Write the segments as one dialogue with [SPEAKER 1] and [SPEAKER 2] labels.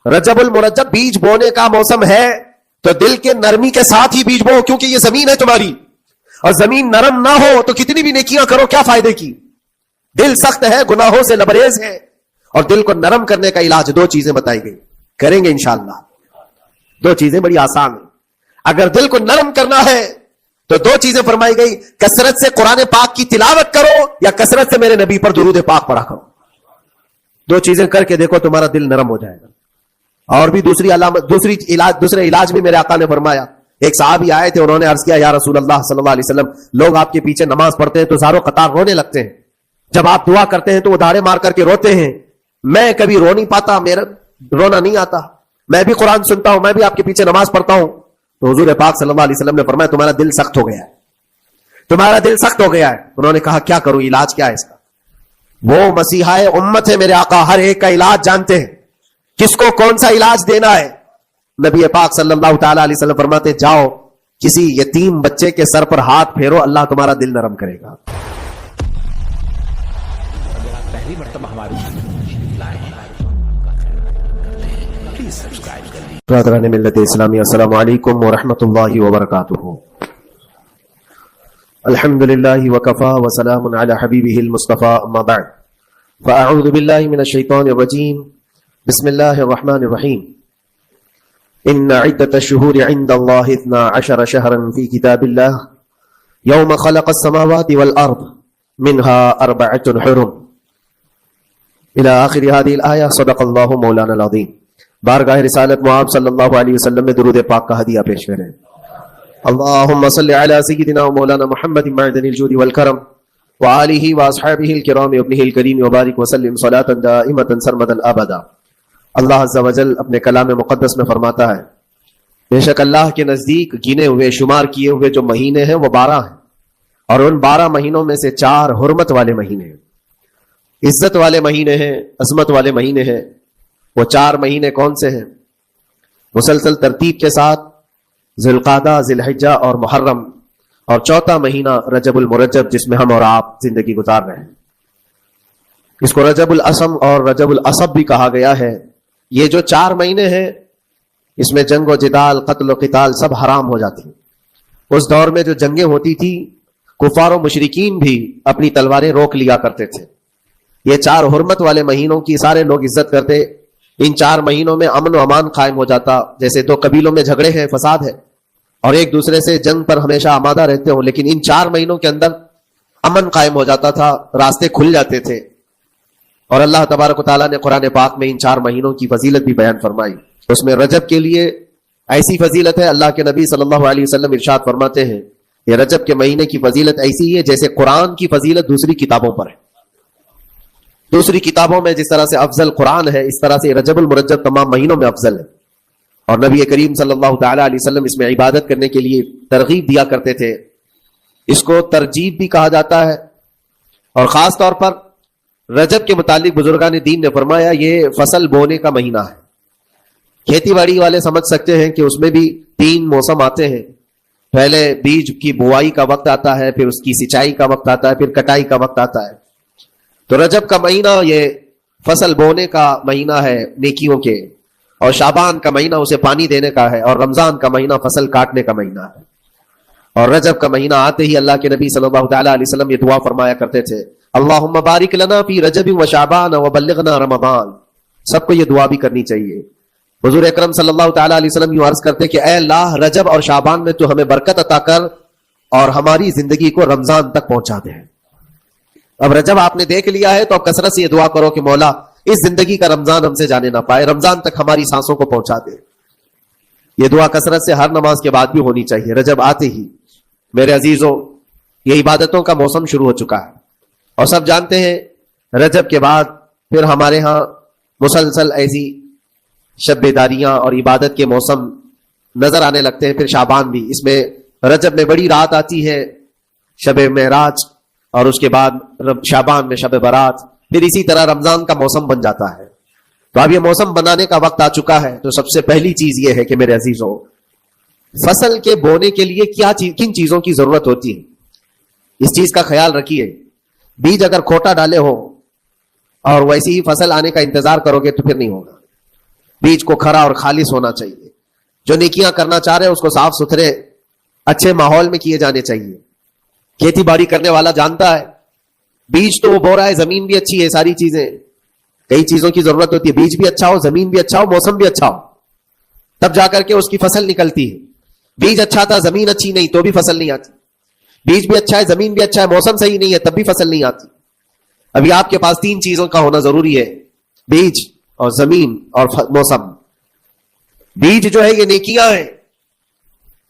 [SPEAKER 1] رجب المرجب بیج بونے کا موسم ہے تو دل کے نرمی کے ساتھ ہی بیج بو, کیونکہ یہ زمین ہے تمہاری, اور زمین نرم نہ ہو تو کتنی بھی نیکیاں کرو کیا فائدے کی. دل سخت ہے, گناہوں سے لبریز ہے, اور دل کو نرم کرنے کا علاج دو چیزیں بتائی گئی, کریں گے انشاءاللہ. دو چیزیں بڑی آسان ہیں. اگر دل کو نرم کرنا ہے تو دو چیزیں فرمائی گئی, کثرت سے قرآن پاک کی تلاوت کرو یا کثرت سے میرے نبی پر درود پاک پڑھا کرو. دو چیزیں کر کے دیکھو تمہارا دل نرم ہو جائے گا. اور بھی دوسرے علاج بھی میرے آقا نے فرمایا. ایک صحابی آئے تھے, انہوں نے عرض کیا, یا رسول اللہ صلی اللہ علیہ وسلم, لوگ آپ کے پیچھے نماز پڑھتے ہیں تو زاروں قطار رونے لگتے ہیں, جب آپ دعا کرتے ہیں تو وہ داڑے مار کر کے روتے ہیں, میں کبھی رو نہیں پاتا, میرا رونا نہیں آتا, میں بھی قرآن سنتا ہوں, میں بھی آپ کے پیچھے نماز پڑھتا ہوں. تو حضور پاک صلی اللہ علیہ وسلم نے فرمایا, تمہارا دل سخت ہو گیا ہے, تمہارا دل سخت ہو گیا ہے. انہوں نے کہا کیا کروں, علاج کیا ہے اس کا؟ وہ مسیحا امت ہے میرے آقا, ہر ایک کا علاج جانتے ہیں, کس کو کون سا علاج دینا ہے. نبی پاک صلی اللہ تعالی علیہ وسلم فرماتے, جاؤ کسی یتیم بچے کے سر پر ہاتھ پھیرو, اللہ تمہارا دل نرم کرے گا.
[SPEAKER 2] پہلی مرتبہ ہماری
[SPEAKER 1] برادران ملت اسلامی, السلام علیکم ورحمۃ اللہ وبرکاتہ. الحمد للہ وکفا وسلام علی حبیبہ المصطفى, اما بعد فاعوذ باللہ من الشیطان الرجیم, بسم اللہ الرحمن الرحیم. ان عدۃ الشہور عند اللہ 12 شہرا فی کتاب اللہ یوم خلق السماوات والارض منها 4 حرم الى آخر هذه الآیہ. صدق اللہ مولانا العظیم. بارگاہ رسالت معاب صلی اللہ علیہ وسلم میں درود پاک کا ہدیہ پیش کریں. اللہم صل علی سیدنا و مولانا محمد معدن الجود والکرم وآلہ واصحابہ الکرام وابنہ الکریم وبارک وسلم صلاة دائمة سرمدا ابدا. اللہ عز و جل اپنے کلام مقدس میں فرماتا ہے, بے شک اللہ کے نزدیک گنے ہوئے شمار کیے ہوئے جو مہینے ہیں وہ 12 ہیں, اور ان 12 مہینوں میں سے 4 حرمت والے مہینے ہیں, عزت والے مہینے ہیں, عظمت والے مہینے ہیں. وہ 4 مہینے کون سے ہیں؟ مسلسل ترتیب کے ساتھ ذی القعدہ, ذی الحجہ اور محرم, اور 4تھا مہینہ رجب المرجب جس میں ہم اور آپ زندگی گزار رہے ہیں. اس کو رجب الاسم اور رجب الاسب بھی کہا گیا ہے. یہ جو 4 مہینے ہیں اس میں جنگ و جدال, قتل و قتال سب حرام ہو جاتی ہیں. اس دور میں جو جنگیں ہوتی تھی کفار و مشرکین بھی اپنی تلواریں روک لیا کرتے تھے. یہ 4 حرمت والے مہینوں کی سارے لوگ عزت کرتے. ان 4 مہینوں میں امن و امان قائم ہو جاتا, جیسے 2 قبیلوں میں جھگڑے ہیں, فساد ہے, اور ایک دوسرے سے جنگ پر ہمیشہ آمادہ رہتے ہوں, لیکن ان 4 مہینوں کے اندر امن قائم ہو جاتا تھا, راستے کھل جاتے تھے. اور اللہ تبارک و تعالیٰ نے قرآن پاک میں ان 4 مہینوں کی فضیلت بھی بیان فرمائی. اس میں رجب کے لیے ایسی فضیلت ہے, اللہ کے نبی صلی اللہ علیہ وسلم ارشاد فرماتے ہیں, یہ رجب کے مہینے کی فضیلت ایسی ہے جیسے قرآن کی فضیلت دوسری کتابوں پر ہے. دوسری کتابوں میں جس طرح سے افضل قرآن ہے, اس طرح سے رجب المرجب تمام مہینوں میں افضل ہے. اور نبی کریم صلی اللہ تعالی علیہ وسلم اس میں عبادت کرنے کے لیے ترغیب دیا کرتے تھے. اس کو ترجیب بھی کہا جاتا ہے. اور خاص طور پر رجب کے متعلق بزرگان دین نے فرمایا یہ فصل بونے کا مہینہ ہے. کھیتی باڑی والے سمجھ سکتے ہیں کہ اس میں بھی 3 موسم آتے ہیں. پہلے بیج کی بوائی کا وقت آتا ہے, پھر اس کی سچائی کا وقت آتا ہے, پھر کٹائی کا وقت آتا ہے. تو رجب کا مہینہ یہ فصل بونے کا مہینہ ہے نیکیوں کے, اور شعبان کا مہینہ اسے پانی دینے کا ہے, اور رمضان کا مہینہ فصل کاٹنے کا مہینہ ہے. اور رجب کا مہینہ آتے ہی اللہ کے نبی صلی اللہ تعالی علیہ وسلم یہ دعا فرمایا کرتے تھے, اللہم بارک لنا فی رجب و شعبان و بلغنا رمضان. سب کو یہ دعا بھی کرنی چاہیے. حضور اکرم صلی اللہ تعالی علیہ وسلم یوں عرض کرتے کہ اے اللہ, رجب اور شعبان میں تو ہمیں برکت عطا کر اور ہماری زندگی کو رمضان تک پہنچا دے. اب رجب آپ نے دیکھ لیا ہے تو اب کثرت سے یہ دعا کرو کہ مولا اس زندگی کا رمضان ہم سے جانے نہ پائے, رمضان تک ہماری سانسوں کو پہنچا دے. یہ دعا کثرت سے ہر نماز کے بعد بھی ہونی چاہیے. رجب آتے ہی میرے عزیزوں یہ عبادتوں کا موسم شروع ہو چکا ہے, اور سب جانتے ہیں رجب کے بعد پھر ہمارے ہاں مسلسل ایسی شب بیداریاں اور عبادت کے موسم نظر آنے لگتے ہیں. پھر شعبان بھی, اس میں رجب میں بڑی رات آتی ہے شب معراج, اور اس کے بعد شعبان میں شب برات, پھر اسی طرح رمضان کا موسم بن جاتا ہے. تو اب یہ موسم بنانے کا وقت آ چکا ہے. تو سب سے پہلی چیز یہ ہے کہ میرے عزیزوں, فصل کے بونے کے لیے کن چیزوں کی ضرورت ہوتی ہے, اس چیز کا خیال رکھیے. بیج اگر کھوٹا ڈالے ہو اور ویسی ہی فصل آنے کا انتظار کرو گے تو پھر نہیں ہوگا. بیج کو کھرا اور خالص ہونا چاہیے. جو نیکیاں کرنا چاہ رہے ہیں اس کو صاف ستھرے اچھے ماحول میں کیے جانے چاہیے. کھیتی باڑی کرنے والا جانتا ہے بیج تو وہ بو رہا ہے, زمین بھی اچھی ہے, ساری چیزیں, کئی چیزوں کی ضرورت ہوتی ہے. بیج بھی اچھا ہو, زمین بھی اچھا ہو, موسم بھی اچھا ہو, تب جا کر کے اس کی فصل نکلتی ہے. بیج اچھا تھا, زمین اچھی نہیں, تو بھی فصل نہیں آتی. بیج بھی اچھا ہے, زمین بھی اچھا ہے, موسم صحیح نہیں ہے, تب بھی فصل نہیں آتی. ابھی آپ کے پاس 3 چیزوں کا ہونا ضروری ہے, بیج اور زمین اور موسم. بیج جو ہے یہ نیکیاں ہیں,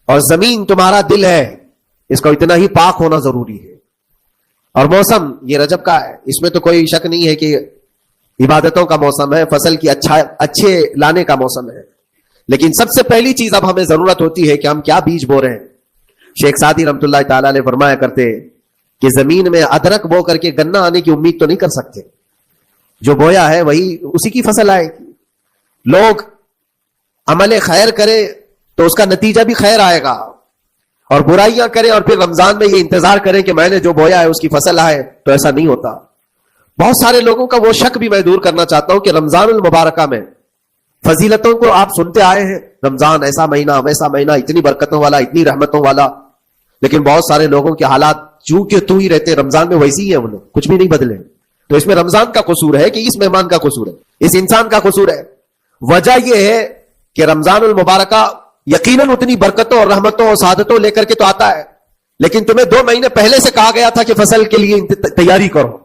[SPEAKER 1] اور زمین تمہارا دل ہے, اس کو اتنا ہی پاک ہونا ضروری ہے. اور موسم یہ رجب کا ہے, اس میں تو کوئی شک نہیں ہے کہ عبادتوں کا موسم ہے, فصل کی اچھے لانے کا موسم ہے. لیکن سب سے پہلی چیز اب ہمیں ضرورت ہوتی ہے کہ ہم کیا بیج بو رہے ہیں. شیخ سعدی رحمت اللہ تعالی علیہ فرمایا کرتے کہ زمین میں ادرک بو کر کے گنا آنے کی امید تو نہیں کر سکتے. جو بویا ہے وہی اسی کی فصل آئے گی. لوگ عمل خیر کرے تو اس کا نتیجہ بھی خیر آئے گا, اور برائیاں کریں اور پھر رمضان میں یہ انتظار کریں کہ میں نے جو بویا ہے اس کی فصل آئے, تو ایسا نہیں ہوتا. بہت سارے لوگوں کا وہ شک بھی میں دور کرنا چاہتا ہوں کہ رمضان المبارکہ میں فضیلتوں کو آپ سنتے آئے ہیں, رمضان ایسا مہینہ ویسا مہینہ, اتنی برکتوں والا, اتنی رحمتوں والا, لیکن بہت سارے لوگوں کے حالات چونکہ تو ہی رہتے رمضان میں ویسی ہی ہے, وہ لوگ کچھ بھی نہیں بدلے. تو اس میں رمضان کا قصور ہے کہ اس مہمان کا قصور ہے, اس انسان کا قصور ہے؟ وجہ یہ ہے کہ رمضان المبارکہ یقیناً اتنی برکتوں اور رحمتوں اور سعادتوں لے کر کے تو آتا ہے, لیکن تمہیں 2 مہینے پہلے سے کہا گیا تھا کہ فصل کے لیے تیاری کرو.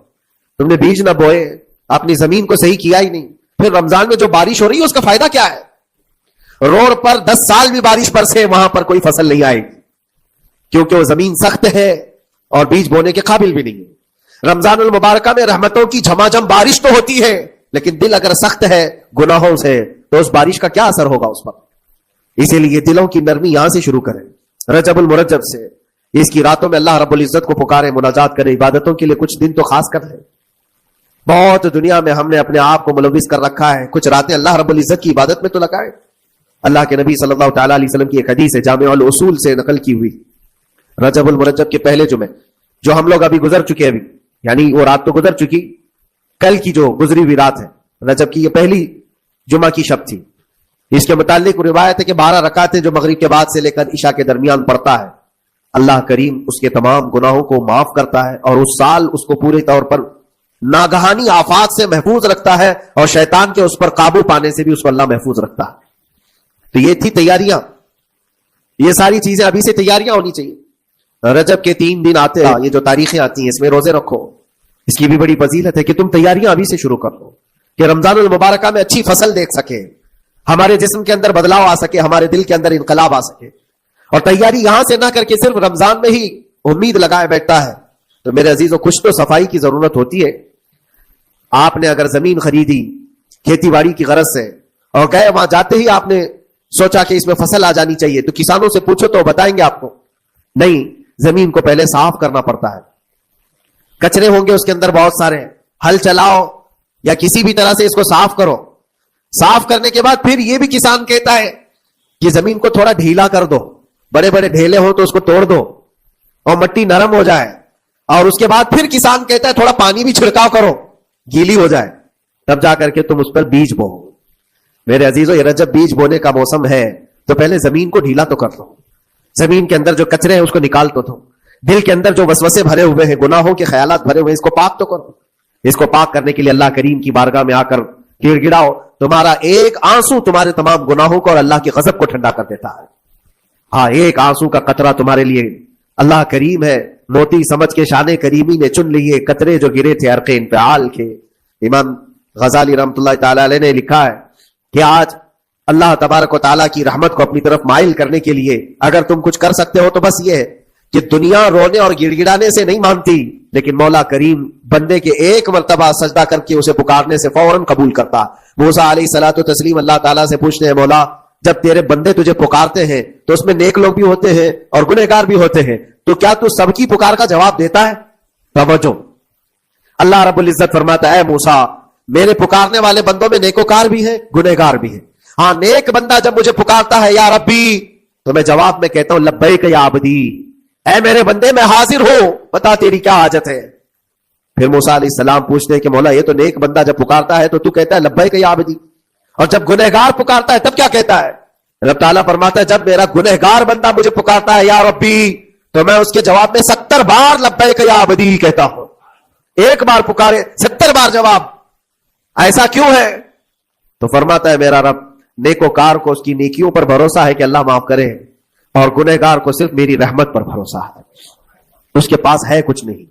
[SPEAKER 1] تم نے بیج نہ بوئے, اپنی زمین کو صحیح کیا ہی نہیں. پھر رمضان میں جو بارش ہو رہی ہے اس کا فائدہ کیا ہے؟ روڈ پر 10 سال بھی بارش برسے وہاں پر کوئی فصل نہیں آئے گی, کیونکہ وہ زمین سخت ہے اور بیج بونے کے قابل بھی نہیں ہے. رمضان المبارکہ میں رحمتوں کی جھماجھم بارش تو ہوتی ہے, لیکن دل اگر سخت ہے گناہوں سے تو اس بارش کا کیا اثر ہوگا اس پر؟ اسی لیے دلوں کی نرمی یہاں سے شروع کریں, رجب المرجب سے. اس کی راتوں میں اللہ رب العزت کو پکارے, مناجات کرے, عبادتوں کے لیے کچھ دن تو خاص کر لیں. بہت دنیا میں ہم نے اپنے آپ کو ملوث کر رکھا ہے, کچھ راتیں اللہ رب العزت کی عبادت میں تو لگائیں. اللہ کے نبی صلی اللہ تعالی علیہ وسلم کی ایک حدیث ہے, جامع الاصول سے نقل کی ہوئی, رجب المرجب کے پہلے جمعے جو ہم لوگ ابھی گزر چکے, ابھی یعنی وہ رات تو گزر چکی, کل کی جو گزری ہوئی رات ہے رجب کی, یہ پہلی جمعہ کی شب تھی. اس کے متعلق روایت ہے کہ 12 رکعتیں جو مغرب کے بعد سے لے کر عشاء کے درمیان پڑھتا ہے, اللہ کریم اس کے تمام گناہوں کو معاف کرتا ہے, اور اس سال اس کو پورے طور پر ناگہانی آفات سے محفوظ رکھتا ہے, اور شیطان کے اس پر قابو پانے سے بھی اس کو اللہ محفوظ رکھتا ہے. تو یہ تھی تیاریاں, یہ ساری چیزیں ابھی سے تیاریاں ہونی چاہیے. رجب کے 3 دن آتے ہیں, یہ جو تاریخیں آتی ہیں اس میں روزے رکھو, اس کی بھی بڑی فضیلت ہے کہ تم تیاریاں ابھی سے شروع کر دو, کہ رمضان المبارکہ میں اچھی فصل دیکھ سکے, ہمارے جسم کے اندر بدلاؤ آ سکے, ہمارے دل کے اندر انقلاب آ سکے. اور تیاری یہاں سے نہ کر کے صرف رمضان میں ہی امید لگائے بیٹھتا ہے. تو میرے عزیزوں, کچھ تو صفائی کی ضرورت ہوتی ہے. آپ نے اگر زمین خریدی کھیتی باڑی کی غرض سے اور گئے, وہاں جاتے ہی آپ نے سوچا کہ اس میں فصل آ جانی چاہیے, تو کسانوں سے پوچھو تو بتائیں گے آپ کو نہیں, زمین کو پہلے صاف کرنا پڑتا ہے. کچرے ہوں گے اس کے اندر بہت سارے, ہل چلاؤ یا کسی بھی طرح سے اس کو صاف کرو. صاف کرنے کے بعد پھر یہ بھی کسان کہتا ہے کہ زمین کو تھوڑا ڈھیلا کر دو, بڑے بڑے ڈھیلے ہو تو اس کو توڑ دو اور مٹی نرم ہو جائے. اور اس کے بعد پھر کسان کہتا ہے تھوڑا پانی بھی چھڑکاؤ کرو, گیلی ہو جائے, تب جا کر کے تم اس پر بیج بو. میرے عزیزوں, یہ رجب بیج بونے کا موسم ہے, تو پہلے زمین کو ڈھیلا تو کر دو, زمین کے اندر جو کچرے ہیں اس کو نکال تو دو, دل کے اندر جو وسوسے بھرے ہوئے ہیں, گناہوں کے خیالات بھرے ہوئے ہیں, اس کو پاک تو کرو. اس کو پاک کرنے کے لیے اللہ کریم کی بارگاہ میں آ کر گڑ گڑاؤ. تمہارا ایک آنسو تمہارے تمام گناہوں کو اور اللہ کی غضب کو ٹھنڈا کر دیتا ہے. ہاں, ایک آنسو کا قطرہ تمہارے لیے اللہ کریم ہے, موتی سمجھ کے شان کریمی نے چن لیے قطرے جو گرے تھے عرق انفعال کے. امام غزالی رحمت اللہ تعالی علیہ نے لکھا ہے کہ آج اللہ تبارک و تعالیٰ کی رحمت کو اپنی طرف مائل کرنے کے لیے اگر تم کچھ کر سکتے ہو تو بس یہ ہے کہ دنیا رونے اور گڑ گڑانے سے نہیں مانتی, لیکن مولا کریم بندے کے ایک مرتبہ سجدہ کر کے اسے پکارنے سے فوراً قبول کرتا. موسیٰ علیہ الصلوۃ والتسلیم اللہ تعالیٰ سے پوچھتے ہیں, مولا جب تیرے بندے تجھے پکارتے ہیں تو اس میں نیک لوگ بھی ہوتے ہیں اور گنہگار بھی ہوتے ہیں, تو کیا تو سب کی پکار کا جواب دیتا ہے؟ توجہ, اللہ رب العزت فرماتا ہے, اے موسیٰ میرے پکارنے والے بندوں میں نیکوکار بھی ہیں, گنہگار بھی ہیں. ہاں, نیک بندہ جب مجھے پکارتا ہے یا ربی, تو میں جواب میں کہتا ہوں لبیک یا عبدی, اے میرے بندے میں حاضر ہوں, بتا تیری کیا حاجت ہے. پھر موسیٰ علیہ السلام پوچھتے ہیں کہ مولا یہ تو نیک بندہ جب پکارتا ہے تو تو کہتا ہے لبیک یا عبدی, اور جب گنہگار پکارتا ہے تب کیا کہتا ہے؟ رب تعالیٰ فرماتا ہے جب میرا گنہگار بندہ مجھے پکارتا ہے یا ربی، تو میں اس کے جواب میں 70 بار لبیک یا عبدی کہتا ہوں. ایک بار پکارے 70 بار جواب. ایسا کیوں ہے؟ تو فرماتا ہے میرا رب نیکوکار کو اس کی نیکیوں پر بھروسہ ہے کہ اللہ معاف کرے، اور گنہگار کو صرف میری رحمت پر بھروسہ ہے. اس کے پاس ہے کچھ نہیں،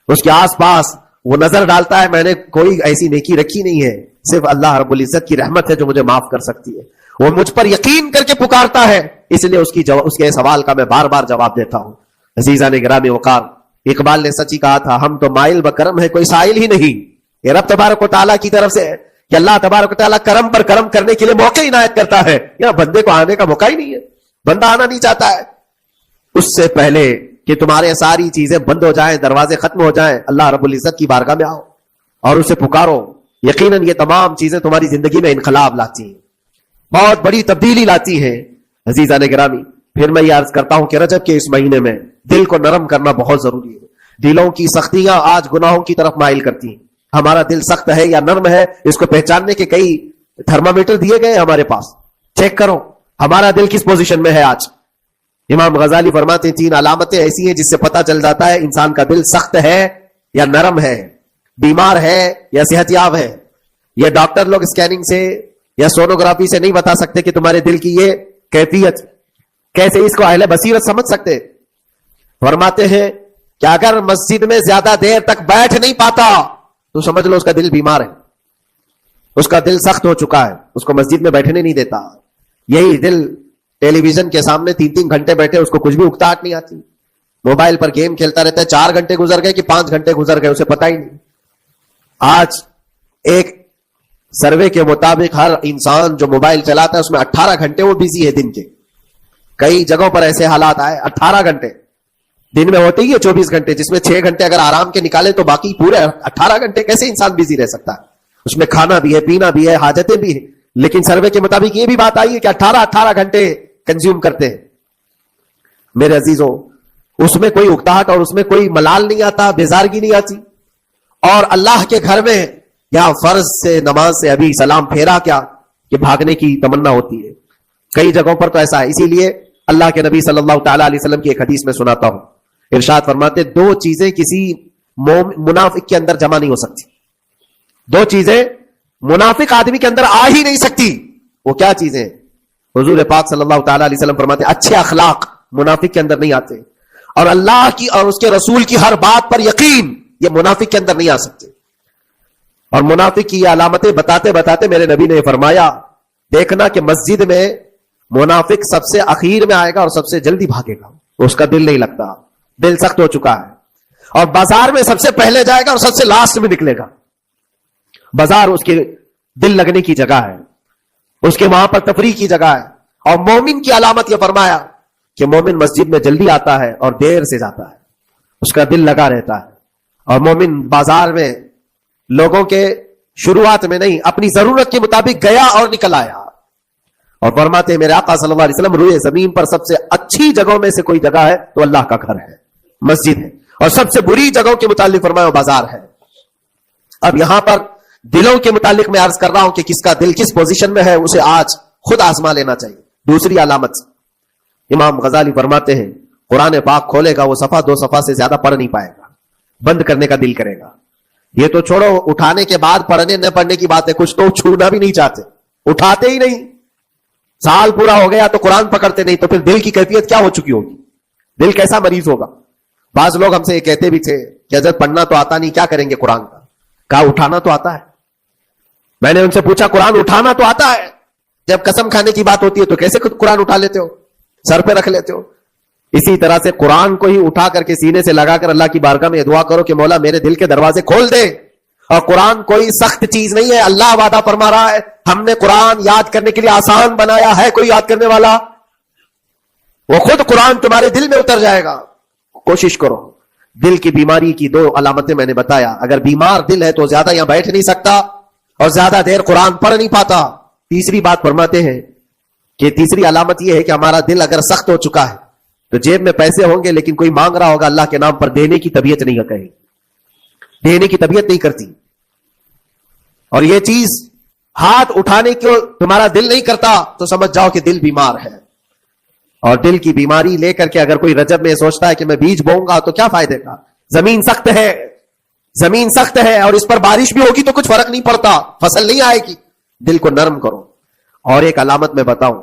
[SPEAKER 1] اس کے آس پاس وہ نظر ڈالتا ہے میں نے کوئی ایسی نیکی رکھی نہیں ہے، صرف اللہ رب العزت کی رحمت ہے جو مجھے معاف کر سکتی ہے. وہ مجھ پر یقین کر کے پکارتا ہے، اس لیے اس کے سوال کا میں بار بار جواب دیتا ہوں. عزیزان گرامی وقار، اقبال نے سچ ہی کہا تھا ہم تو مائل بکرم ہے کوئی سائل ہی نہیں. یہ رب تبارک و تعالیٰ کی طرف سے ہے کہ اللہ تبارک و تعالیٰ کرم پر کرم کرنے کے لیے موقع عنایت کرتا ہے. یہاں بندے کو آنے کا موقع ہی نہیں ہے، بندہ آنا نہیں چاہتا ہے. اس سے پہلے کہ تمہارے ساری چیزیں بند ہو جائیں، دروازے ختم ہو جائیں، اللہ رب العزت کی بارگاہ میں آؤ اور اسے پکارو. یقیناً یہ تمام چیزیں تمہاری زندگی میں انقلاب لاتی ہیں، بہت بڑی تبدیلی لاتی ہیں. عزیزان گرامی، پھر میں یہ عرض کرتا ہوں کہ رجب کے اس مہینے میں دل کو نرم کرنا بہت ضروری ہے. دلوں کی سختیاں آج گناہوں کی طرف مائل کرتی ہیں. ہمارا دل سخت ہے یا نرم ہے، اس کو پہچاننے کے کئی تھرمامیٹر دیے گئے ہمارے پاس. چیک کرو ہمارا دل کس پوزیشن میں ہے آج. امام غزالی فرماتے ہیں 3 علامتیں ایسی ہیں جس سے پتہ چل جاتا ہے انسان کا دل سخت ہے یا نرم ہے، بیمار ہے یا صحت یاب ہے. یہ ڈاکٹر لوگ اسکیننگ سے یا سونوگرافی سے نہیں بتا سکتے کہ تمہارے دل کی یہ کیفیت. کیسے اس کو اہل بصیرت سمجھ سکتے؟ فرماتے ہیں کہ اگر مسجد میں زیادہ دیر تک بیٹھ نہیں پاتا تو سمجھ لو اس کا دل بیمار ہے، اس کا دل سخت ہو چکا ہے، اس کو مسجد میں بیٹھنے نہیں دیتا. یہی دل ٹیلی ویژن کے سامنے 3 گھنٹے بیٹھے، اس کو کچھ بھی اکتاہٹ نہیں آتی. موبائل پر گیم کھیلتا رہتا ہے، 4 گھنٹے گزر گئے کہ 5 گھنٹے گزر گئے اسے پتہ ہی نہیں. آج ایک سروے کے مطابق ہر انسان جو موبائل چلاتا ہے اس میں 18 گھنٹے وہ بزی ہے دن کے. کئی جگہوں پر ایسے حالات آئے 18 گھنٹے دن میں ہوتے ہی ہے 24 گھنٹے، جس میں 6 گھنٹے اگر آرام کے نکالے تو باقی پورے 18 گھنٹے کیسے انسان بزی رہ سکتا ہے؟ اس میں کھانا بھی ہے، پینا بھی ہے، حاجتیں بھی ہیں. لیکن سروے کے مطابق یہ بھی بات آئی ہے کہ 18 گھنٹے کنزیوم کرتے ہیں. میرے عزیزوں، اس میں کوئی اکتاہٹ اور اس میں کوئی ملال نہیں آتا، بیزارگی نہیں آتی. اور اللہ کے گھر میں یا فرض سے نماز سے ابھی سلام پھیرا کیا کہ بھاگنے کی تمنا ہوتی ہے. کئی جگہوں پر تو ایسا ہے. اسی لیے اللہ کے نبی صلی اللہ تعالی علیہ وسلم کی ایک حدیث میں سناتا ہوں. ارشاد فرماتے 2 چیزیں کسی منافق کے اندر جمع نہیں ہو سکتی. 2 چیزیں منافق آدمی کے اندر آ ہی نہیں سکتی. وہ کیا چیزیں؟ حضور پاک صلی اللہ تعالی علیہ وسلم فرماتے اچھے اخلاق منافق کے اندر نہیں آتے، اور اللہ کی اور اس کے رسول کی ہر بات پر یقین یہ منافق کے اندر نہیں آ سکتے. اور منافق کی یہ علامتیں بتاتے بتاتے میرے نبی نے فرمایا دیکھنا کہ مسجد میں منافق سب سے اخیر میں آئے گا اور سب سے جلدی بھاگے گا. اس کا دل نہیں لگتا، دل سخت ہو چکا ہے. اور بازار میں سب سے پہلے جائے گا اور سب سے لاسٹ میں نکلے گا. بازار اس کے دل لگنے کی جگہ ہے، اس کے وہاں پر تفریح کی جگہ ہے. اور مومن کی علامت یہ فرمایا کہ مومن مسجد میں جلدی آتا ہے اور دیر سے جاتا ہے، اس کا دل لگا رہتا ہے. اور مومن بازار میں لوگوں کے شروعات میں نہیں، اپنی ضرورت کے مطابق گیا اور نکل آیا. اور فرماتے ہیں میرے آقا صلی اللہ علیہ وسلم روئے زمین پر سب سے اچھی جگہوں میں سے کوئی جگہ ہے تو اللہ کا گھر ہے، مسجد ہے. اور سب سے بری جگہوں کے متعلق فرمایا بازار ہے. اب یہاں پر دلوں کے متعلق میں عرض کر رہا ہوں کہ کس کا دل کس پوزیشن میں ہے، اسے آج خود آزما لینا چاہیے. دوسری علامت امام غزالی فرماتے ہیں قرآن پاک کھولے گا وہ صفحہ 2 صفحہ سے زیادہ پڑھ نہیں پائے گا، بند کرنے کا دل کرے گا. یہ تو چھوڑو اٹھانے کے بعد پڑھنے نہ پڑھنے کی بات ہے، کچھ تو چھونا بھی نہیں چاہتے، اٹھاتے ہی نہیں. سال پورا ہو گیا تو قرآن پکڑتے نہیں، تو پھر دل کی کیفیت کیا ہو چکی ہوگی؟ دل کیسا مریض ہوگا؟ بعض لوگ ہم سے یہ کہتے بھی تھے کہ حضرت پڑھنا تو آتا نہیں، کیا کریں گے قرآن کا؟ کہا اٹھانا تو آتا ہے. میں نے ان سے پوچھا قرآن اٹھانا تو آتا ہے، جب قسم کھانے کی بات ہوتی ہے تو کیسے قرآن اٹھا لیتے ہو، سر پہ رکھ لیتے ہو؟ اسی طرح سے قرآن کو ہی اٹھا کر کے سینے سے لگا کر اللہ کی بارگاہ میں دعا کرو کہ مولا میرے دل کے دروازے کھول دے. اور قرآن کوئی سخت چیز نہیں ہے، اللہ وعدہ فرما رہا ہے ہم نے قرآن یاد کرنے کے لیے آسان بنایا ہے. کوئی یاد کرنے والا؟ وہ خود قرآن تمہارے دل میں اتر جائے گا. کوشش کرو. دل کی بیماری کی 2 علامتیں میں نے بتایا. اگر بیمار دل ہے تو زیادہ یہاں بیٹھ نہیں سکتا اور زیادہ دیر قرآن پڑھ نہیں پاتا. تیسری بات فرماتے ہیں کہ تیسری علامت یہ ہے کہ ہمارا دل اگر سخت ہو چکا ہے تو جیب میں پیسے ہوں گے لیکن کوئی مانگ رہا ہوگا اللہ کے نام پر، دینے کی طبیعت نہیں کہیں، دینے کی طبیعت نہیں کرتی. اور یہ چیز ہاتھ اٹھانے کو تمہارا دل نہیں کرتا تو سمجھ جاؤ کہ دل بیمار ہے. اور دل کی بیماری لے کر کے اگر کوئی رجب میں سوچتا ہے کہ میں بیج بوؤں گا تو کیا فائدے کا؟ زمین سخت ہے، زمین سخت ہے، اور اس پر بارش بھی ہوگی تو کچھ فرق نہیں پڑتا، فصل نہیں آئے گی. دل کو نرم کرو. اور ایک علامت میں بتاؤں،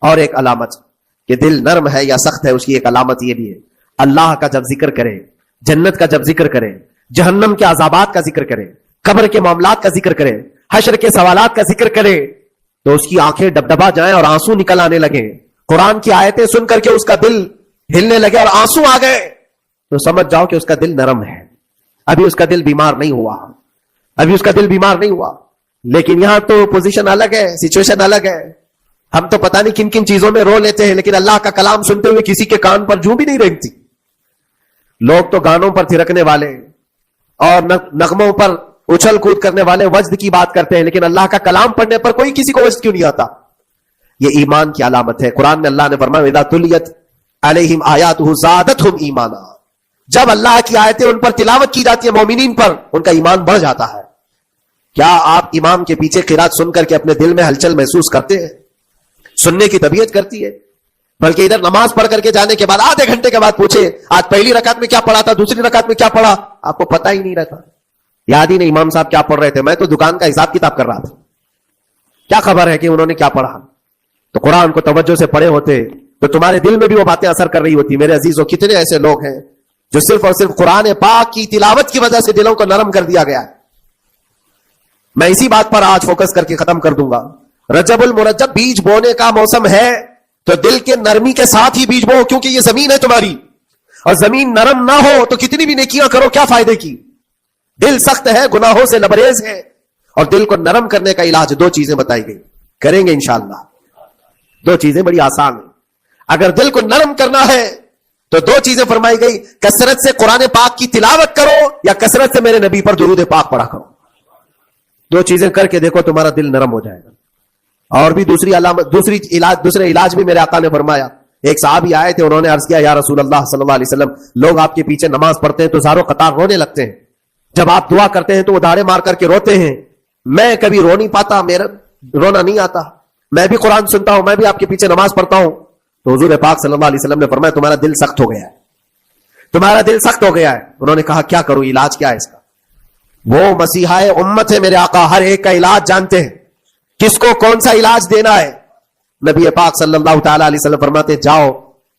[SPEAKER 1] اور ایک علامت کہ دل نرم ہے یا سخت ہے، اس کی ایک علامت یہ بھی ہے، اللہ کا جب ذکر کرے، جنت کا جب ذکر کرے، جہنم کے عذابات کا ذکر کرے، قبر کے معاملات کا ذکر کرے، حشر کے سوالات کا ذکر کرے، تو اس کی آنکھیں ڈبڈبا جائیں اور آنسو نکل آنے لگے. قرآن کی آیتیں سن کر کے اس کا دل ہلنے لگے اور آنسو آ گئے، تو سمجھ جاؤ کہ اس کا دل نرم ہے. ابھی اس کا دل بیمار نہیں ہوا، ابھی اس کا دل بیمار نہیں ہوا. لیکن یہاں تو پوزیشن الگ ہے، سچویشن الگ ہے. ہم تو پتہ نہیں کن کن چیزوں میں رو لیتے ہیں، لیکن اللہ کا کلام سنتے ہوئے کسی کے کان پر جوں بھی نہیں رینگتی. لوگ تو گانوں پر تھرکنے والے اور نغموں پر اچھل کود کرنے والے وجد کی بات کرتے ہیں، لیکن اللہ کا کلام پڑھنے پر کوئی کسی کو وجد کیوں نہیں آتا؟ یہ ایمان کی علامت ہے. قرآن میں اللہ نے فرمایا اذا تلیت علیہم آیاتہ زادتہم ایمانا، جب اللہ کی آیتیں ان پر تلاوت کی جاتی ہے مومنین پر، ان کا ایمان بڑھ جاتا ہے. کیا آپ امام کے پیچھے قرات سن کر کے اپنے دل میں ہلچل محسوس کرتے ہیں؟ سننے کی طبیعت کرتی ہے. بلکہ ادھر نماز پڑھ کر کے جانے کے بعد آدھے گھنٹے کے بعد پوچھے آج پہلی رکعت میں کیا پڑھا تھا، دوسری رکعت میں کیا پڑھا، آپ کو پتہ ہی نہیں رہتا. یاد ہی نہیں امام صاحب کیا پڑھ رہے تھے، میں تو دکان کا حساب کتاب کر رہا تھا، کیا خبر ہے کہ انہوں نے کیا پڑھا. تو قرآن کو توجہ سے پڑھے ہوتے تو تمہارے دل میں بھی وہ باتیں اثر کر رہی ہوتی. میرے عزیزوں، کتنے ایسے لوگ ہیں جو صرف اور صرف قرآن پاک کی تلاوت کی وجہ سے دلوں کو نرم کر دیا گیا ہے. میں اسی بات پر آج فوکس کر کے ختم کر دوں گا. رجب المرجب بیج بونے کا موسم ہے، تو دل کے نرمی کے ساتھ ہی بیج بو، کیونکہ یہ زمین ہے تمہاری، اور زمین نرم نہ ہو تو کتنی بھی نیکیاں کرو کیا فائدے کی. دل سخت ہے، گناہوں سے لبریز ہے، اور دل کو نرم کرنے کا علاج دو چیزیں بتائی گئی، کریں گے انشاءاللہ. دو چیزیں بڑی آسان ہیں. اگر دل کو نرم کرنا ہے تو دو چیزیں فرمائی گئی، کثرت سے قرآن پاک کی تلاوت کرو یا کثرت سے میرے نبی پر درود پاک پڑھا کرو. دو چیزیں کر کے دیکھو، تمہارا دل نرم ہو جائے گا. اور بھی دوسری علامت، دوسرے علاج بھی میرے آقا نے فرمایا. ایک صحابی آئے تھے، انہوں نے عرض کیا یا رسول اللہ صلی اللہ علیہ وسلم، لوگ آپ کے پیچھے نماز پڑھتے ہیں تو زارو قطار رونے لگتے ہیں، جب آپ دعا کرتے ہیں تو وہ دھاڑے مار کر کے روتے ہیں. میں کبھی رو نہیں پاتا، میرا رونا نہیں آتا، میں بھی قرآن سنتا ہوں، میں بھی آپ کے پیچھے نماز پڑھتا ہوں. تو حضور پاک صلی اللہ علیہ وسلم نے فرمایا تمہارا دل سخت ہو گیا ہے، تمہارا دل سخت ہو گیا ہے. انہوں نے کہا کیا کروں، علاج کیا ہے اس کا؟ وہ مسیحا امت ہے میرے آقا، ہر ایک کا علاج جانتے ہیں، کس کو کون سا علاج دینا ہے. نبی پاک صلی اللہ تعالی علیہ وسلم فرماتے جاؤ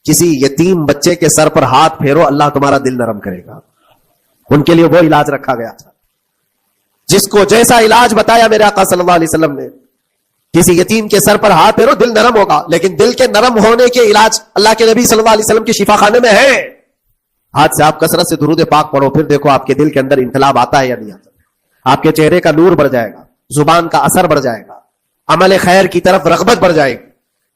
[SPEAKER 1] کسی یتیم بچے کے سر پر ہاتھ پھیرو، اللہ تمہارا دل نرم کرے گا. ان کے لیے وہ علاج رکھا گیا تھا. جس کو جیسا علاج بتایا میرے آقا صلی اللہ علیہ وسلم نے، کسی یتیم کے سر پر ہاتھ پھیرو دل نرم ہوگا. لیکن دل کے نرم ہونے کے علاج اللہ کے نبی صلی اللہ علیہ وسلم کے شفا خانے میں ہے. ہاتھ سے آپ کثرت سے درود پاک پڑھو، پھر دیکھو آپ کے دل کے اندر انقلاب آتا ہے یا نہیں آتا. آپ کے چہرے کا نور بڑھ جائے گا، زبان کا اثر بڑھ جائے گا، عمل خیر کی طرف رغبت بڑھ جائے گی.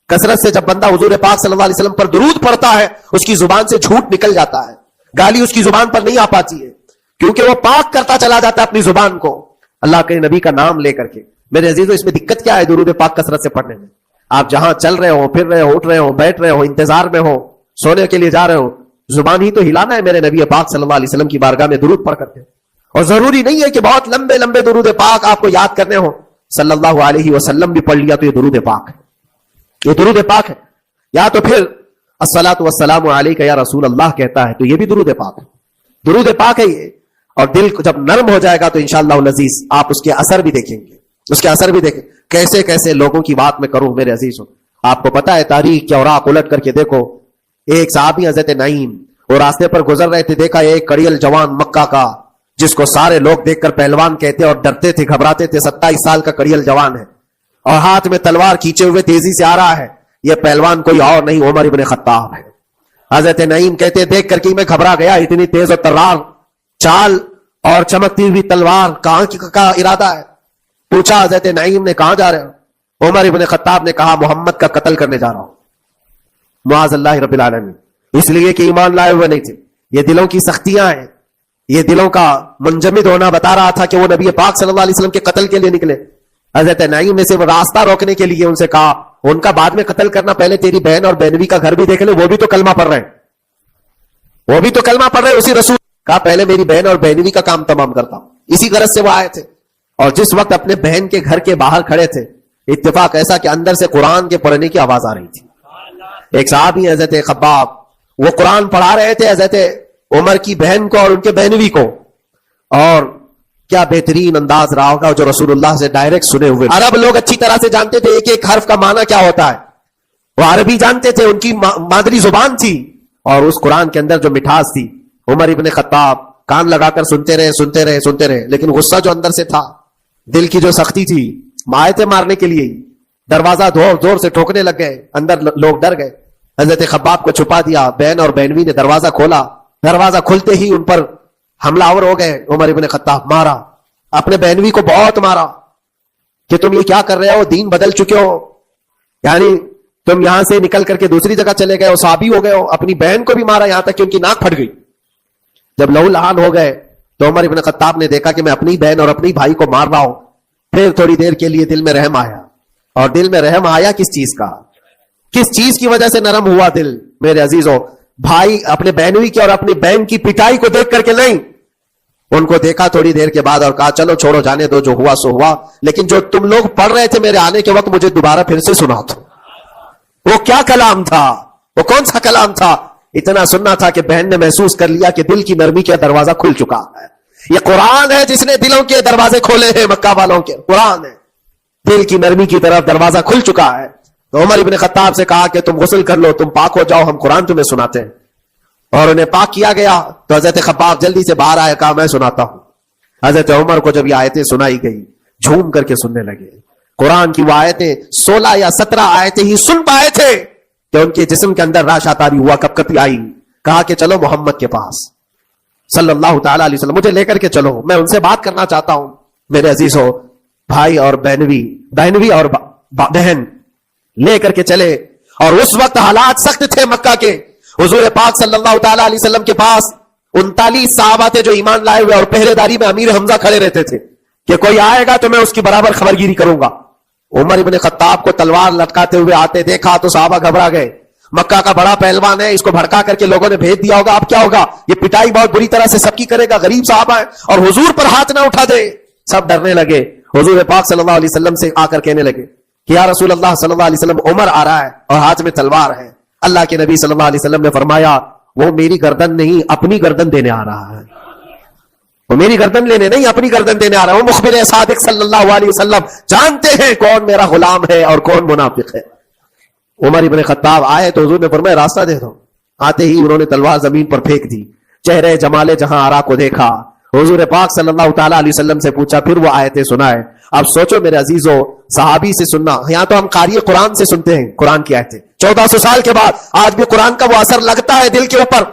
[SPEAKER 1] کثرت سے جب بندہ حضور پاک صلی اللہ علیہ وسلم پر درود پڑھتا ہے، اس کی زبان سے جھوٹ نکل جاتا ہے، گالی اس کی زبان پر نہیں آ پاتی ہے، کیونکہ وہ پاک کرتا چلا جاتا ہے اپنی زبان کو اللہ کے نبی کا نام لے کر کے. میرے عزیزو، اس میں دقت کیا ہے درود پاک کثرت سے پڑھنے میں؟ آپ جہاں چل رہے ہو، پھر رہے ہو، اٹھ رہے ہو، بیٹھ رہے ہو، انتظار میں ہو، سونے کے لیے جا رہے ہو، زبان ہی تو ہلانا ہے میرے نبی پاک صلی اللہ علیہ وسلم کی بارگاہ میں درود پڑھ کرتے. اور ضروری نہیں ہے کہ بہت لمبے لمبے درود پاک آپ کو یاد کرنے ہو. صلی اللہ علیہ وسلم بھی پڑھ لیا تو یہ درود پاک ہے، یہ درود پاک ہے. یا تو پھر الصلاۃ والسلام علیک یا رسول اللہ کہتا ہے تو یہ بھی درود پاک ہے. درود پاک ہے یہ. اور دل جب نرم ہو جائے گا تو انشاءاللہ العزیز آپ اس کے اثر بھی دیکھیں گے، اس کے اثر بھی دیکھیں. کیسے کیسے لوگوں کی بات میں کروں میرے عزیزوں، آپ کو پتا ہے تاریخ کے اوراق الٹ کر کے دیکھو. ایک صحابی حضرت نعیم وہ راستے پر گزر رہے تھے، دیکھا ایک کڑیل جوان مکہ کا جس کو سارے لوگ دیکھ کر پہلوان کہتے اور ڈرتے تھے، گھبراتے تھے. 27 سال کا کڑیل جوان ہے اور ہاتھ میں تلوار کھینچے ہوئے تیزی سے آ رہا ہے. یہ پہلوان کوئی اور نہیں عمر ابن خطاب ہے. حضرت نعیم کہتے دیکھ کر کے میں گھبرا گیا، اتنی تیز اور تلوار چال اور چمکتی ہوئی تلوار، کہاں کا ارادہ ہے؟ پوچھا حضرت نعیم نے کہاں جا رہے ہو؟ عمر ابن خطاب نے کہا محمد کا قتل کرنے جا رہا ہوں. معاذ اللہ رب العالمین. اس لیے کہ ایمان لائے ہوئے نہیں تھے. یہ دلوں کی سختیاں ہیں، یہ دلوں کا منجمد ہونا بتا رہا تھا کہ وہ نبی پاک صلی اللہ علیہ وسلم کے قتل کے لیے نکلے. حضرت نعیم نے صرف راستہ روکنے کے لیے ان سے کہا ان کا بعد میں قتل کرنا، پہلے تیری بہن اور بہنوی کا گھر بھی دیکھ لے، وہ بھی تو کلمہ پڑھ رہے ہیں، وہ بھی تو کلمہ پڑھ رہے ہیں. اسی رسول کہا پہلے میری بہن اور بہنوی کا کام تمام کرتا ہوں. اسی غرض سے وہ آئے تھے. اور جس وقت اپنے بہن کے گھر کے باہر کھڑے تھے، اتفاق ایسا کہ اندر سے قرآن کے پڑھنے کی آواز آ رہی تھی. ایک صحابی حضرت خباب، وہ قرآن پڑھا رہے تھے حضرت عمر کی بہن کو اور ان کے بہنوی کو. اور کیا بہترین انداز رہا ہوگا جو رسول اللہ سے ڈائریکٹ سنے ہوئے. عرب لوگ اچھی طرح سے جانتے تھے ایک ایک حرف کا معنی کیا ہوتا ہے، وہ عربی جانتے تھے، ان کی مادری زبان تھی. اور اس قرآن کے اندر جو مٹھاس تھی، عمر ابن خطاب کان لگا کر سنتے رہے، لیکن غصہ جو اندر سے تھا، دل کی جو سختی تھی، آئے تھے مارنے کے لیے، دروازہ زور سے ٹھوکنے لگ گئے، اندر لوگ ڈر گئے. حضرت خباب کو چھپا دیا، بہن اور بہنوی نے دروازہ کھولا. دروازہ کھلتے ہی ان پر حملہ آور ہو گئے. عمر ابن خطاب مارا، اپنے بہنوی کو بہت مارا کہ تم یہ کیا کر رہے ہو، دین بدل چکے ہو، یعنی تم یہاں سے نکل کر کے دوسری جگہ چلے گئے ہو، صحابی ہو گئے ہو. اپنی بہن کو بھی مارا، یہاں تک کہ ان کی ناک پھٹ گئی. جب لہو لہان ہو گئے تو عمر ابن خطاب نے دیکھا کہ میں اپنی بہن اور اپنی بھائی کو مار رہا ہوں. پھر تھوڑی دیر کے لیے دل میں رحم آیا. اور دل میں رحم آیا کس چیز کا، کس چیز کی وجہ سے نرم ہوا دل میرے عزیزوں؟ بھائی اپنے بہنوی کی اور اپنی بہن کی پٹائی کو دیکھ کر کے نہیں، ان کو دیکھا تھوڑی دیر کے بعد اور کہا چلو چھوڑو جانے دو، جو ہوا سو ہوا، لیکن جو تم لوگ پڑھ رہے تھے میرے آنے کے وقت مجھے دوبارہ پھر سے سنا دو. وہ کیا کلام تھا، وہ کون سا کلام تھا؟ اتنا سننا تھا کہ بہن نے محسوس کر لیا کہ دل کی نرمی کا دروازہ کھل چکا ہے. یہ قرآن ہے جس نے دلوں کے دروازے کھولے ہیں، مکہ والوں کے قرآن ہے. دل کی نرمی کی طرف دروازہ کھل چکا ہے. تو عمر ابن خطاب سے کہا کہ تم غسل کر لو، تم پاک ہو جاؤ، ہم قرآن تمہیں سناتے ہیں. اور انہیں پاک کیا گیا. تو حضرت خباب جلدی سے باہر آئے، کہا میں سناتا ہوں. حضرت عمر کو جب یہ آیتیں سنائی گئی، جھوم کر کے سننے لگے. قرآن کی وہ آیتیں 16 یا 17 آیتیں ہی سن پائے تھے کہ ان کے جسم کے اندر راش آتاری ہوا، کپ کپی آئی. کہا کہ چلو محمد کے پاس صلی اللہ تعالی علیہ وسلم، مجھے لے کر کے چلو، میں ان سے بات کرنا چاہتا ہوں. میرے عزیزو، بھائی اور بہنوی اور بہن لے کر کے چلے. اور اس وقت حالات سخت تھے مکہ کے. حضور پاک صلی اللہ تعالی علیہ وسلم کے پاس 39 صحابہ تھے جو ایمان لائے ہوئے، اور پہرے داری میں امیر حمزہ کھڑے رہتے تھے کہ کوئی آئے گا تو میں اس کی برابر خبرگیری کروں گا. عمر ابن خطاب کو تلوار لٹکاتے ہوئے آتے دیکھا تو صحابہ گھبرا گئے. مکہ کا بڑا پہلوان ہے، اس کو بھڑکا کر کے لوگوں نے بھیج دیا ہوگا، اب کیا ہوگا، یہ پٹائی بہت بری طرح سے سب کی کرے گا، غریب صحابہ ہے، اور حضور پر ہاتھ نہ اٹھا دے. سب ڈرنے لگے. حضور پاک صلی اللہ علیہ وسلم سے آ کر کہنے لگے کہ یا رسول اللہ صلی اللہ علیہ وسلم، عمر آ رہا ہے اور ہاتھ میں تلوار ہے. اللہ کے نبی صلی اللہ علیہ وسلم نے فرمایا وہ میری گردن نہیں، اپنی گردن دینے آ رہا ہے. وہ میری گردن لینے نہیں، اپنی گردن دینے آ رہا ہے. وہ مخبر صادق صلی اللہ علیہ وسلم جانتے ہیں کون میرا غلام ہے اور کون منافق ہے. عمر ابن خطاب آئے تو حضور نے فرمایا راستہ دے دو. آتے ہی انہوں نے تلوار زمین پر پھینک دی. چہرے جمالے جہاں آرا کو دیکھا. حضور پاک صلی اللہ تعالی علیہ وسلم سے پوچھا، پھر وہ آیتیں سنائے. اب سوچو میرے عزیزو، صحابی سے سننا، یہاں تو ہم قاری قرآن سے سنتے ہیں قرآن کی آیتیں 1400 سال کے بعد، آج بھی قرآن کا وہ اثر لگتا ہے دل کے اوپر.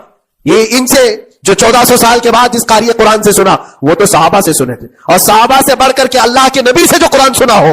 [SPEAKER 1] یہ ان سے جو 1400 سال کے بعد جس قاری قرآن سے سنا، وہ تو صحابہ سے سنے تھے، اور صحابہ سے بڑھ کر کے اللہ کے نبی سے جو قرآن سنا ہو